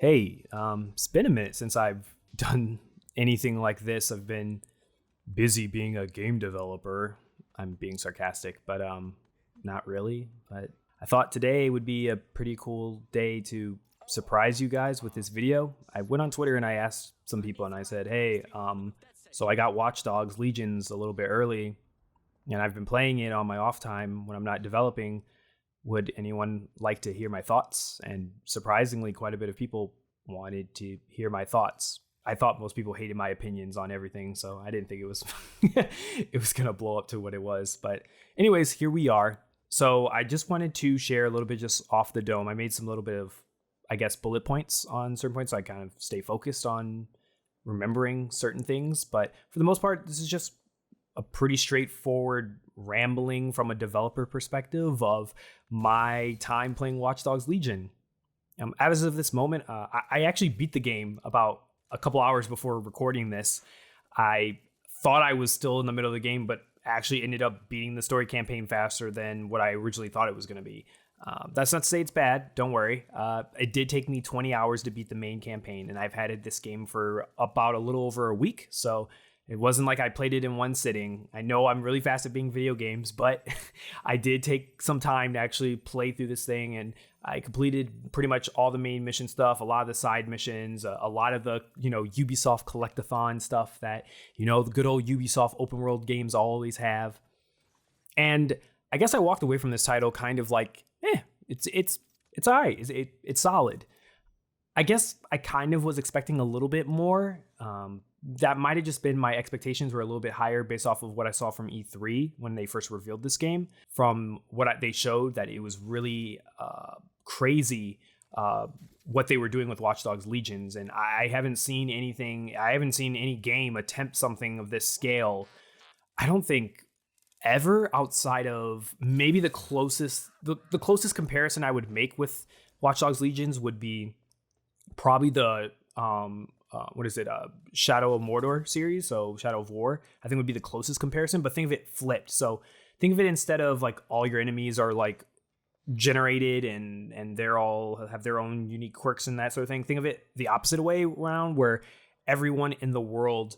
Hey, it's been a minute since I've done anything like this. I've been busy being a game developer. I'm being sarcastic, but not really. But I thought today would be a pretty cool day to surprise you guys with this video. I went on Twitter and I asked some people and I said, hey, so I got Watch Dogs Legions a little bit early and I've been playing it on my off time when I'm not developing. Would anyone like to hear my thoughts? And surprisingly, quite a bit of people wanted to hear my thoughts. I thought most people hated my opinions on everything, so I didn't think it was it was gonna blow up to what it was. But anyways, here we are. So I just wanted to share a little bit just off the dome. I made some little bit of, I guess, bullet points on certain points, so I kind of stay focused on remembering certain things. But for the most part, this is just a pretty straightforward rambling from a developer perspective of my time playing Watch Dogs Legion. As of this moment, I actually beat the game about a couple hours before recording this. I thought I was still in the middle of the game, but actually ended up beating the story campaign faster than what I originally thought it was going to be. That's not to say it's bad. Don't worry. It did take me 20 hours to beat the main campaign, and I've had this game for about a little over a week. So it wasn't like I played it in one sitting. I know I'm really fast at being video games, but I did take some time to actually play through this thing, and I completed pretty much all the main mission stuff, a lot of the side missions, a lot of the, Ubisoft collectathon stuff that, the good old Ubisoft open world games always have. And I guess I walked away from this title kind of like, it's all right. It's solid. I guess I kind of was expecting a little bit more. That might have just been my expectations were a little bit higher based off of what I saw from E3 when they first revealed this game. From what they showed, that it was really crazy what they were doing with Watch Dogs Legions, and I haven't seen anything. I haven't seen any game attempt something of this scale. I don't think ever, outside of maybe the closest comparison I would make with Watch Dogs Legions would be probably the Shadow of Mordor series, so Shadow of War, I think would be the closest comparison, but think of it flipped. So think of it, instead of like all your enemies are like generated and they're all have their own unique quirks and that sort of thing. Think of it the opposite way around, where everyone in the world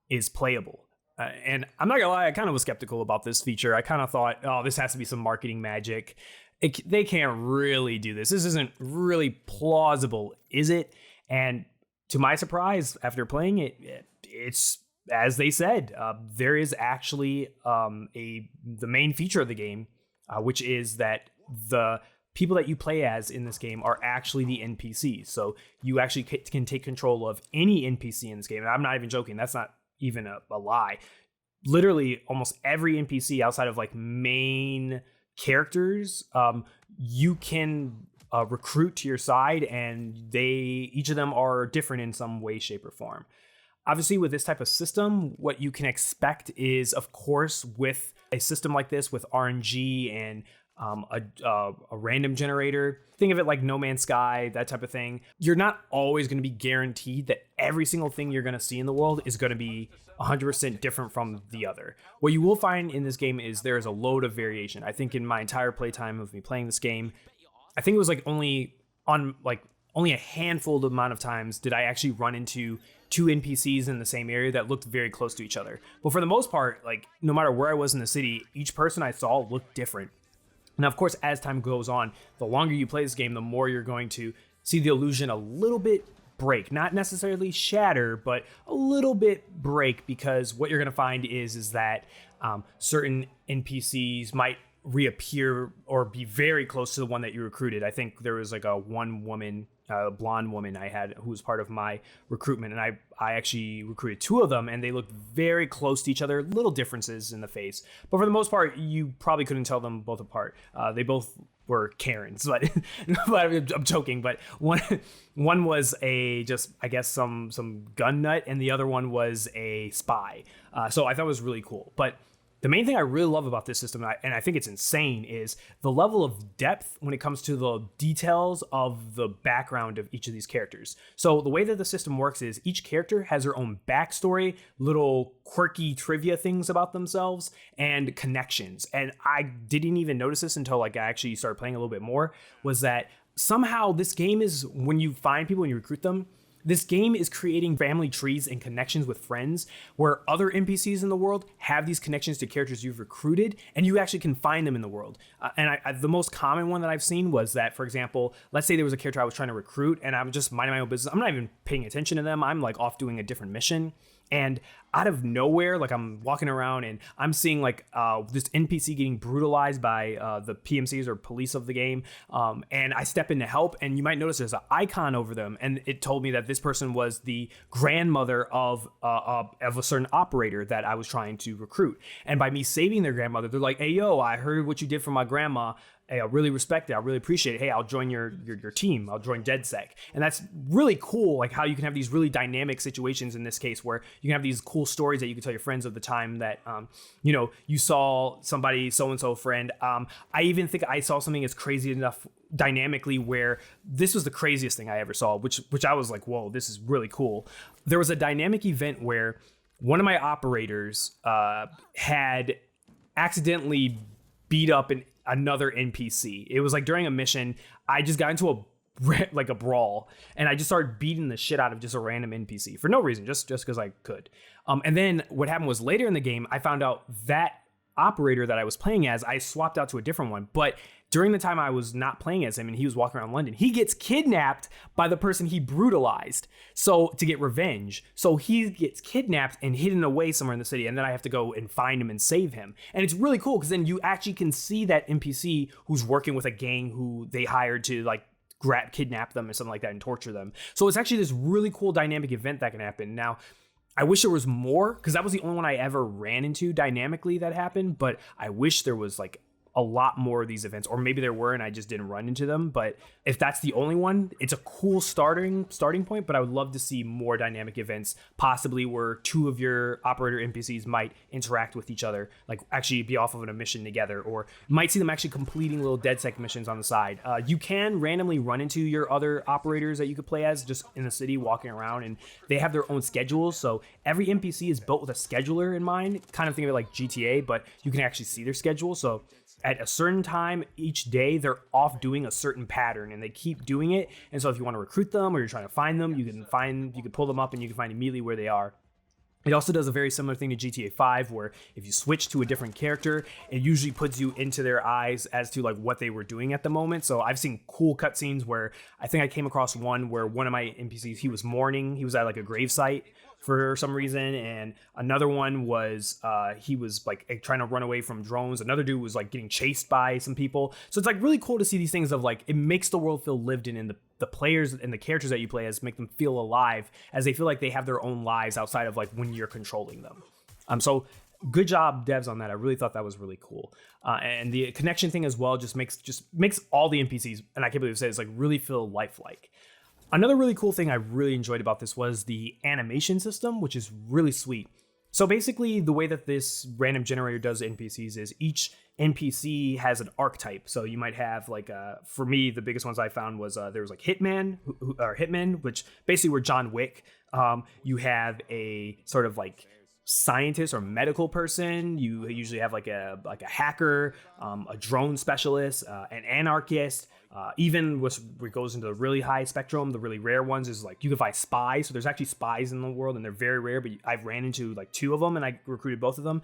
is playable. And I'm not gonna lie, I kind of was skeptical about this feature. I kind of thought, oh, this has to be some marketing magic. They can't really do this. This isn't really plausible, is it? And to my surprise, after playing it, it's as they said. There is actually the main feature of the game, which is that the people that you play as in this game are actually the NPCs. So you actually can take control of any NPC in this game. And I'm not even joking. That's not even a lie. Literally, almost every NPC outside of like main characters, you can recruit to your side, and each of them are different in some way, shape, or form. Obviously, with this type of system, what you can expect is, of course, with a system like this, with RNG and a random generator, think of it like No Man's Sky, that type of thing. You're not always going to be guaranteed that every single thing you're going to see in the world is going to be 100% different from the other. What you will find in this game is there is a load of variation. I think in my entire playtime of me playing this game, I think it was only a handful amount of times did I actually run into two NPCs in the same area that looked very close to each other. But for the most part, no matter where I was in the city, each person I saw looked different. Now, of course, as time goes on, the longer you play this game, the more you're going to see the illusion a little bit break. Not necessarily shatter, but a little bit break, because what you're going to find is that certain NPCs might reappear or be very close to the one that you recruited. I think there was a blonde woman I had who was part of my recruitment, and I actually recruited two of them, and they looked very close to each other. Little differences in the face, but for the most part, you probably couldn't tell them both apart. They both were Karens, but I'm joking. But one was some gun nut, and the other one was a spy. So I thought it was really cool. But the main thing I really love about this system, and I think it's insane, is the level of depth when it comes to the details of the background of each of these characters. So the way that the system works is each character has their own backstory, little quirky trivia things about themselves, and connections. And I didn't even notice this until I actually started playing a little bit more, was that somehow this game is, when you find people and you recruit them, this game is creating family trees and connections with friends where other NPCs in the world have these connections to characters you've recruited, and you actually can find them in the world. The most common one that I've seen was that, for example, let's say there was a character I was trying to recruit and I'm just minding my own business. I'm not even paying attention to them. I'm like off doing a different mission. And out of nowhere, like I'm walking around and I'm seeing like this NPC getting brutalized by the PMCs or police of the game. And I step in to help, and you might notice there's an icon over them. And it told me that this person was the grandmother of a certain operator that I was trying to recruit. And by me saving their grandmother, they're like, hey, yo, I heard what you did for my grandma. Hey, I really respect it. I really appreciate it. Hey, I'll join your team. I'll join DedSec. And that's really cool, like how you can have these really dynamic situations in this case where you can have these cool stories that you can tell your friends of the time that, you saw somebody, so-and-so friend. I even think I saw something that's crazy enough dynamically where this was the craziest thing I ever saw, which I was like, whoa, this is really cool. There was a dynamic event where one of my operators had accidentally beat up another NPC. It was like during a mission, I just got into a brawl, and I just started beating the shit out of just a random NPC for no reason, just because I could. And then what happened was later in the game, I found out that operator that I was playing as, I swapped out to a different one. But during the time I was not playing as him and he was walking around London, he gets kidnapped by the person he brutalized. So to get revenge. So he gets kidnapped and hidden away somewhere in the city. And then I have to go and find him and save him. And it's really cool because then you actually can see that NPC who's working with a gang who they hired to like kidnap them or something like that and torture them. So it's actually this really cool dynamic event that can happen. Now, I wish there was more, because that was the only one I ever ran into dynamically that happened, but I wish there was like a lot more of these events, or maybe there were and I just didn't run into them. But if that's the only one, it's a cool starting point, but I would love to see more dynamic events, possibly where two of your operator NPCs might interact with each other, like actually be off of a mission together, or might see them actually completing little DedSec missions on the side. You can randomly run into your other operators that you could play as just in the city walking around, and they have their own schedules. So every NPC is built with a scheduler in mind, kind of think of it like GTA, but you can actually see their schedule. So at a certain time each day, they're off doing a certain pattern and they keep doing it. And so if you want to recruit them or you're trying to find them, you can pull them up and you can find immediately where they are. It also does a very similar thing to GTA 5, where if you switch to a different character, it usually puts you into their eyes as to like what they were doing at the moment. So I've seen cool cutscenes where I think I came across one where one of my NPCs, he was mourning. He was at like a gravesite for some reason, and another one was he was like trying to run away from drones. Another dude was like getting chased by some people. So it's like really cool to see these things of like, it makes the world feel lived in, and the players and the characters that you play as make them feel alive, as they feel like they have their own lives outside of like when you're controlling them. So good job, devs, on that. I really thought that was really cool. And the connection thing as well just makes all the NPCs, and I can't believe I said, it's like really feel lifelike. Another really cool thing I really enjoyed about this was the animation system, which is really sweet. So basically, the way that this random generator does NPCs is each NPC has an archetype. So you might have like, for me, the biggest ones I found was there was like Hitman, which basically were John Wick. You have a sort of like scientist or medical person. You usually have like a hacker, a drone specialist, an anarchist. Even what goes into the really high spectrum, the really rare ones is like you can find spies. So there's actually spies in the world, and they're very rare. But I've ran into like two of them, and I recruited both of them.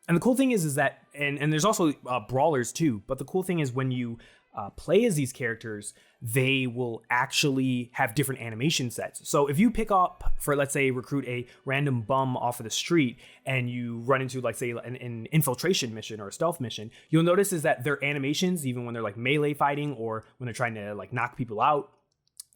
And the cool thing is that, and there's also brawlers too. But the cool thing is when you play as these characters, they will actually have different animation sets. So if you pick up, for let's say, recruit a random bum off of the street, and you run into like say an infiltration mission or a stealth mission, you'll notice is that their animations, even when they're like melee fighting or when they're trying to like knock people out,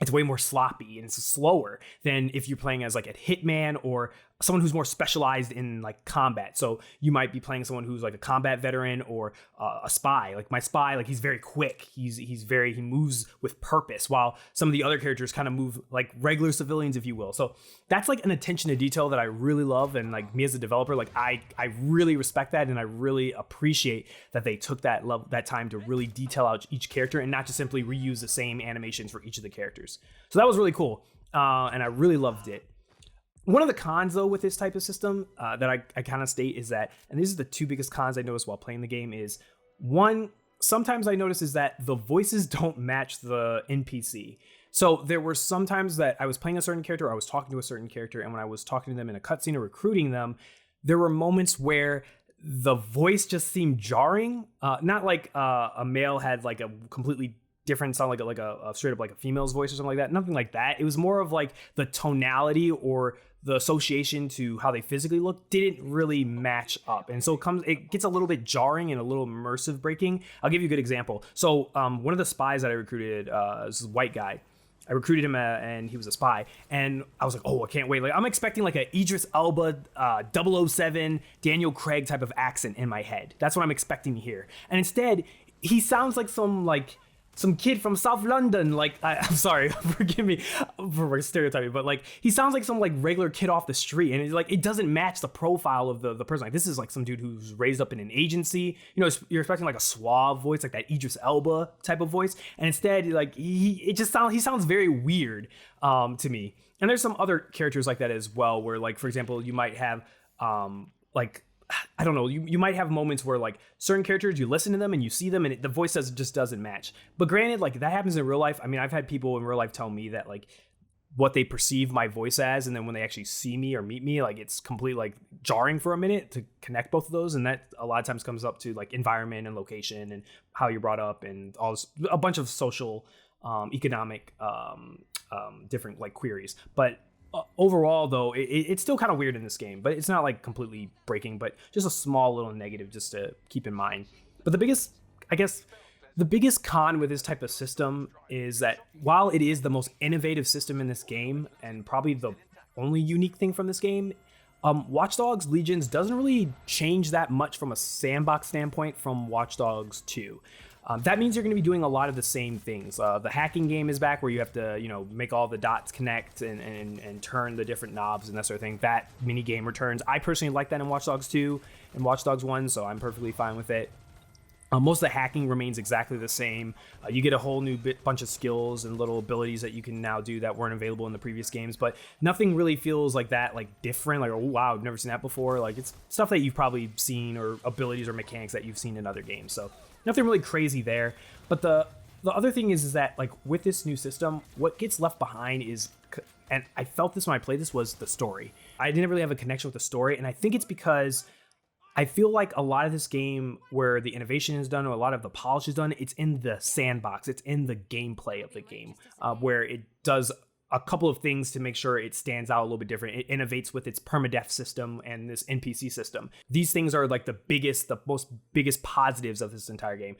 it's way more sloppy and it's slower than if you're playing as like a hitman or someone who's more specialized in like combat. So you might be playing someone who's like a combat veteran or a spy. Like my spy, like he's very quick. He moves with purpose, while some of the other characters kind of move like regular civilians, if you will. So that's like an attention to detail that I really love. And like me as a developer, like I really respect that, and I really appreciate that they took that time to really detail out each character and not just simply reuse the same animations for each of the characters. So that was really cool, and I really loved it. One of the cons, though, with this type of system that I kind of state is that, and these are the two biggest cons I noticed while playing the game, is one, sometimes I notice is that the voices don't match the NPC. So there were some times that I was playing a certain character, or I was talking to a certain character, and when I was talking to them in a cutscene or recruiting them, there were moments where the voice just seemed jarring. Not like a male had like a completely different sound, like a straight up like a female's voice or something like that. Nothing like that. It was more of like the tonality or the association to how they physically look didn't really match up, and so it gets a little bit jarring and a little immersive breaking. I'll give you a good example. So one of the spies that I recruited, this white guy. I recruited him and he was a spy, and I was like, oh, I can't wait. Like, I'm expecting like a Idris Elba 007 Daniel Craig type of accent in my head. That's what I'm expecting to hear. And instead, he sounds like some kid from South London. Like, I'm sorry, forgive me for stereotyping, but like, he sounds like some like regular kid off the street, and it's like, it doesn't match the profile of the person. Like, this is like some dude who's raised up in an agency. You know, you're expecting like a suave voice, like that Idris Elba type of voice, and instead, like, he sounds very weird to me. And there's some other characters like that as well, where like, for example, you might have like, I don't know, you might have moments where like certain characters, you listen to them and you see them and the voice just doesn't match. But granted, like that happens in real life. I mean, I've had people in real life tell me that like what they perceive my voice as, and then when they actually see me or meet me, like it's completely like jarring for a minute to connect both of those. And that a lot of times comes up to like environment and location and how you're brought up and all this, a bunch of social, economic, different like queries. But overall, though, it's still kind of weird in this game, but it's not like completely breaking, but just a small little negative just to keep in mind. But the biggest con with this type of system is that while it is the most innovative system in this game and probably the only unique thing from this game, Watch Dogs Legions doesn't really change that much from a sandbox standpoint from Watch Dogs 2. That means you're going to be doing a lot of the same things. The hacking game is back, where you have to, make all the dots connect and turn the different knobs and that sort of thing. That mini game returns. I personally like that in Watch Dogs 2 and Watch Dogs 1, so I'm perfectly fine with it. Most of the hacking remains exactly the same. You get a whole new bunch of skills and little abilities that you can now do that weren't available in the previous games, but nothing really feels like that, like different, like, oh wow, I've never seen that before. Like, it's stuff that you've probably seen, or abilities or mechanics that you've seen in other games. So nothing really crazy there. But the other thing is that like with this new system, what gets left behind is, and I felt this when I played this, was the story. I didn't really have a connection with the story, and I think it's because I feel like a lot of this game, where the innovation is done or a lot of the polish is done, it's in the sandbox, it's in the gameplay of the game, where it does a couple of things to make sure it stands out a little bit different. It innovates with its permadeath system and this NPC system. These things are like the most biggest positives of this entire game.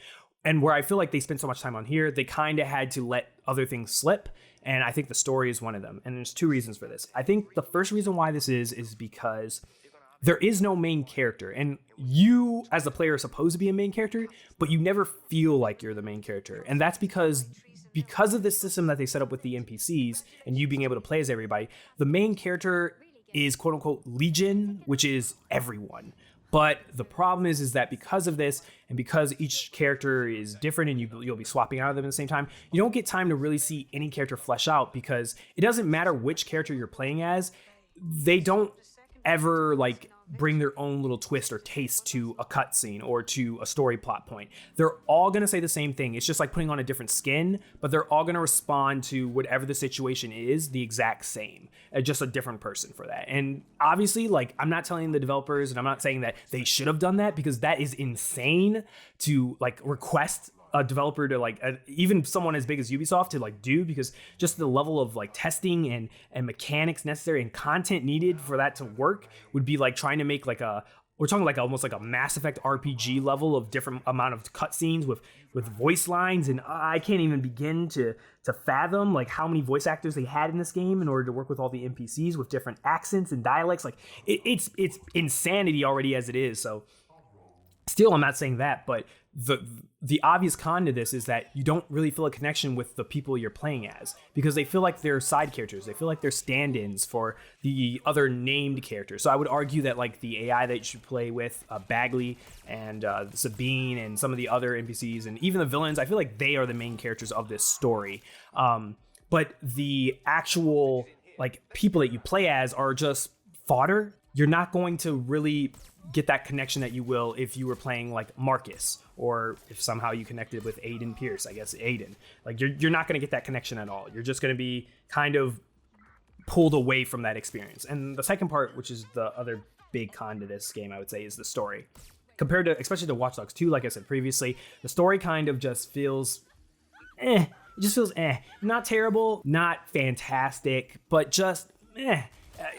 And where I feel like they spent so much time on here, they kind of had to let other things slip. And I think the story is one of them. And there's two reasons for this. I think the first reason why this is because there is no main character, and you as the player are supposed to be a main character, but you never feel like you're the main character. And that's because of this system that they set up with the NPCs and you being able to play as everybody, the main character is quote unquote Legion, which is everyone. But the problem is that because of this, and because each character is different and you'll be swapping out of them at the same time, you don't get time to really see any character flesh out, because it doesn't matter which character you're playing as, they don't ever like bring their own little twist or taste to a cutscene or to a story plot point. They're all going to say the same thing. It's just like putting on a different skin, but they're all going to respond to whatever the situation is the exact same. Just a different person for that. And obviously, like, I'm not telling the developers, and I'm not saying that they should have done that, because that is insane to like request a developer to like even someone as big as Ubisoft to like do, because just the level of like testing and mechanics necessary and content needed for that to work would be like trying to make like we're talking like almost like a Mass Effect RPG level of different amount of cutscenes with voice lines, and I can't even begin to fathom like how many voice actors they had in this game in order to work with all the NPCs with different accents and dialects. Like it's insanity already as it is. So still, I'm not saying that, but the obvious con to this is that you don't really feel a connection with the people you're playing as, because they feel like they're side characters. They feel like they're stand-ins for the other named characters. So I would argue that like the AI that you should play with, Bagley and Sabine and some of the other NPCs and even the villains, I feel like they are the main characters of this story. But the actual like people that you play as are just fodder. You're not going to really get that connection that you will if you were playing like Marcus, or if somehow you connected with Aiden Pierce, I guess Aiden. Like you're not going to get that connection at all. You're just going to be kind of pulled away from that experience. And the second part, which is the other big con to this game, I would say, is the story. Compared to, especially to Watch Dogs 2, like I said previously, the story kind of just feels it just feels not terrible, not fantastic, but just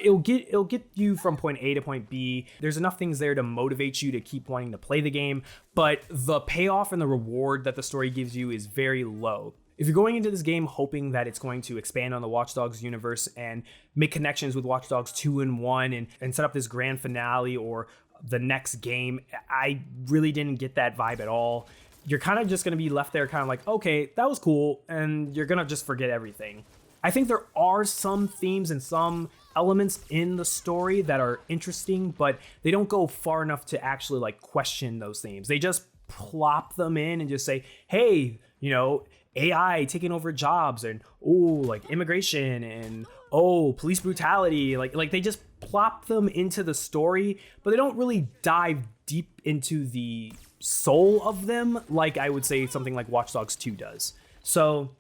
it'll get you from point A to point B. There's enough things there to motivate you to keep wanting to play the game, but the payoff and the reward that the story gives you is very low. If you're going into this game hoping that it's going to expand on the Watch Dogs universe and make connections with Watch Dogs 2 and 1 and set up this grand finale or the next game, I really didn't get that vibe at all. You're kind of just going to be left there kind of like, okay, that was cool, and you're going to just forget everything. I think there are some themes and some elements in the story that are interesting, but they don't go far enough to actually like question those themes. They just plop them in and just say, hey, you know, AI taking over jobs, and like immigration, and police brutality. Like they just plop them into the story, but they don't really dive deep into the soul of them like I would say something like Watch Dogs 2 does. So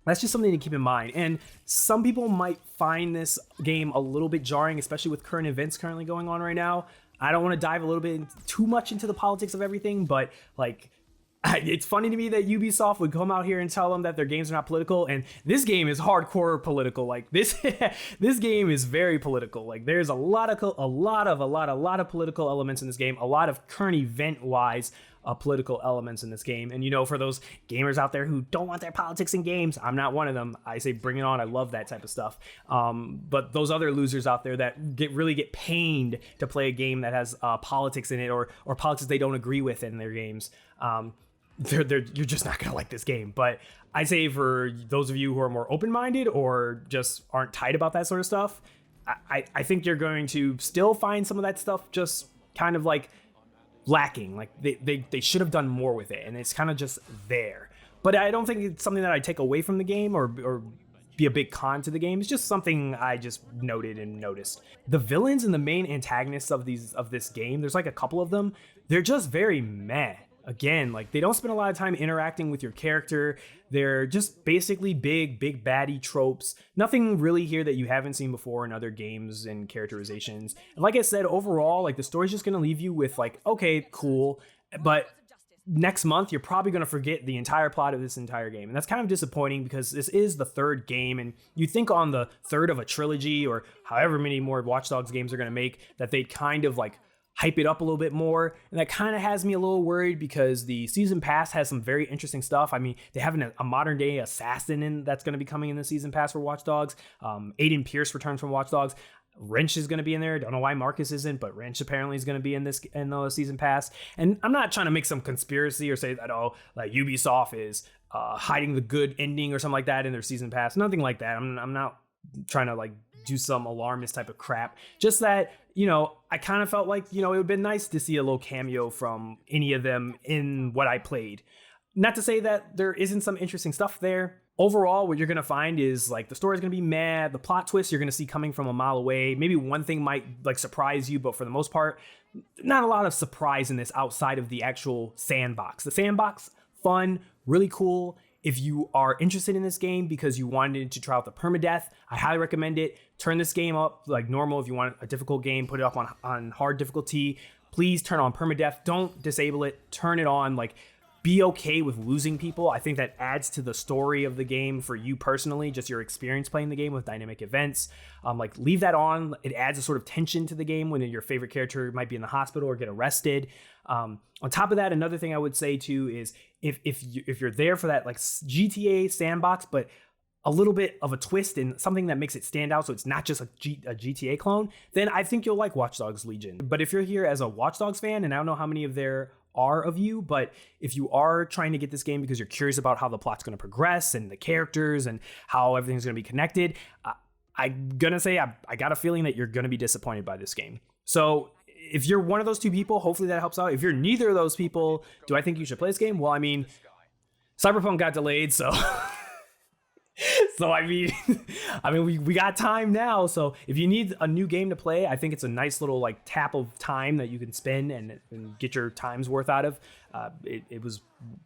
that's just something to keep in mind. And some people might find this game a little bit jarring, especially with current events currently going on right now. I don't want to dive a little bit too much into the politics of everything, but like, it's funny to me that Ubisoft would come out here and tell them that their games are not political, and this game is hardcore political. Like this game is very political. Like there's a lot of political elements in this game, a lot of current event wise political elements in this game. And you know, for those gamers out there who don't want their politics in games, I'm not one of them. I say bring it on. I love that type of stuff. But those other losers out there that really get pained to play a game that has politics in it, or politics they don't agree with in their games, you're just not gonna like this game. But I'd say for those of you who are more open-minded or just aren't tight about that sort of stuff, I think you're going to still find some of that stuff just kind of like lacking. Like they should have done more with it, and it's kind of just there. But I don't think it's something that I take away from the game or be a big con to the game. It's just something I just noted and noticed. The villains and the main antagonists of this game, there's like a couple of them, they're just very meh. Again, like they don't spend a lot of time interacting with your character. They're just basically big baddie tropes. Nothing really here that you haven't seen before in other games and characterizations. And like I said, overall, like the story's just going to leave you with like, okay, cool. But next month, you're probably going to forget the entire plot of this entire game. And that's kind of disappointing because this is the third game. And you think on the third of a trilogy or however many more Watch Dogs games they're going to make that they'd kind of like hype it up a little bit more. And that kind of has me a little worried because the season pass has some very interesting stuff. I mean, they have a modern day assassin that's going to be coming in the season pass for Watch Dogs. Aiden Pierce returns from Watch Dogs. Wrench is going to be in there. Don't know why Marcus isn't, but Wrench apparently is going to be in the season pass. And I'm not trying to make some conspiracy or say that, like Ubisoft is hiding the good ending or something like that in their season pass. Nothing like that. I'm not trying to like do some alarmist type of crap. Just that, you know, I kind of felt like, you know, it would have been nice to see a little cameo from any of them in what I played. Not to say that there isn't some interesting stuff there. Overall, what you're going to find is like the story's going to be mad. The plot twist you're going to see coming from a mile away. Maybe one thing might like surprise you, but for the most part, not a lot of surprise in this outside of the actual sandbox. The sandbox, fun, really cool. If you are interested in this game because you wanted to try out the permadeath, I highly recommend it. Turn this game up like normal. If you want a difficult game, put it up on hard difficulty. Please turn on permadeath. Don't disable it. Turn it on. Like, be okay with losing people. I think that adds to the story of the game for you personally, just your experience playing the game with dynamic events. Like, leave that on. It adds a sort of tension to the game when your favorite character might be in the hospital or get arrested. On top of that, another thing I would say too is if you're there for that like GTA sandbox, but a little bit of a twist and something that makes it stand out, so it's not just a GTA clone, then I think you'll like Watch Dogs Legion. But if you're here as a Watch Dogs fan, and I don't know how many of there are of you, but if you are trying to get this game because you're curious about how the plot's going to progress and the characters and how everything's going to be connected, I'm going to say I got a feeling that you're going to be disappointed by this game. So if you're one of those two people, hopefully that helps out. If you're neither of those people, do I think you should play this game? Well, I mean, Cyberpunk got delayed, so So I mean, we got time now. So if you need a new game to play, I think it's a nice little like tap of time that you can spend and get your time's worth out of. It was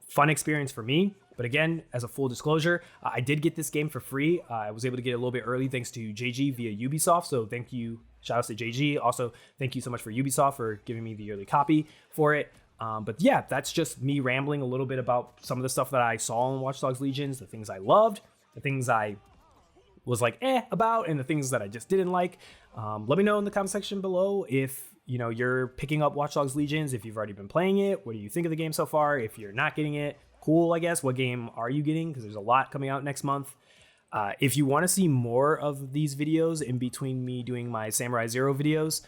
fun experience for me. But again, as a full disclosure, I did get this game for free. I was able to get it a little bit early thanks to JG via Ubisoft. So thank you. Shout out to JG. Also, thank you so much for Ubisoft for giving me the early copy for it. But yeah, that's just me rambling a little bit about some of the stuff that I saw in Watch Dogs Legions, the things I loved, the things I was like about, and the things that I just didn't like. Let me know in the comment section below if you're picking up Watch Dogs Legions, if you've already been playing it. What do you think of the game so far? If you're not getting it, cool, I guess. What game are you getting? Because there's a lot coming out next month. If you want to see more of these videos in between me doing my Samurai Zero videos,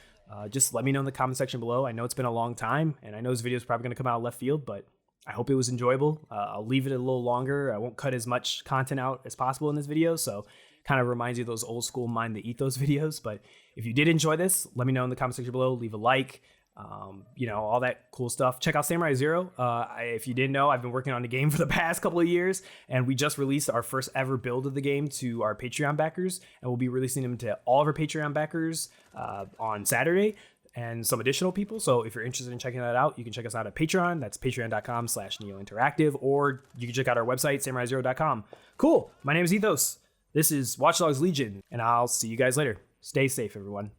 just let me know in the comment section below. I know it's been a long time, and I know this video is probably going to come out left field, but I hope it was enjoyable. I'll leave it a little longer. I won't cut as much content out as possible in this video, so kind of reminds you of those old school Mind the Ethos videos. But if you did enjoy this, let me know in the comment section below. Leave a like, all that cool stuff. Check out Samurai Zero. If you didn't know, I've been working on the game for the past couple of years, and we just released our first ever build of the game to our Patreon backers, and we'll be releasing them to all of our Patreon backers on Saturday, and some additional people. So if you're interested in checking that out, you can check us out at Patreon. That's patreon.com/neointeractive, or you can check out our website, samurai0.com. Cool. My name is Ethos. This is Watch Dogs Legion, and I'll see you guys later. Stay safe, everyone.